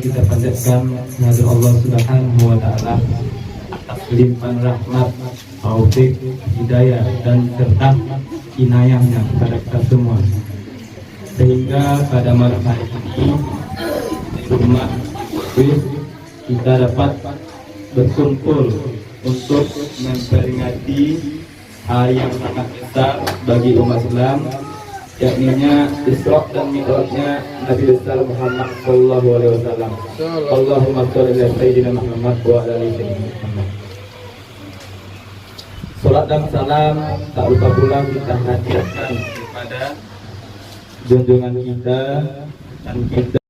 kita panjatkan kepada Allah Subhanahu wa taala atas limpahan rahmat, taufik, hidayah dan serta inayahnya kepada kita semua, sehingga pada malam hari ini di rumah kita dapat berkumpul untuk memperingati hari yang sangat besar bagi umat Islam, yakninya Isra dan Mi'rajnya Nabi besar Muhammad sallallahu alaihi wasallam. Allahumma shalli ala sayyidina Muhammad wa ala ali sayyidina Muhammad. Salat dan salam tak lupa pula kita hadirkan kepada junjungan kita dan kita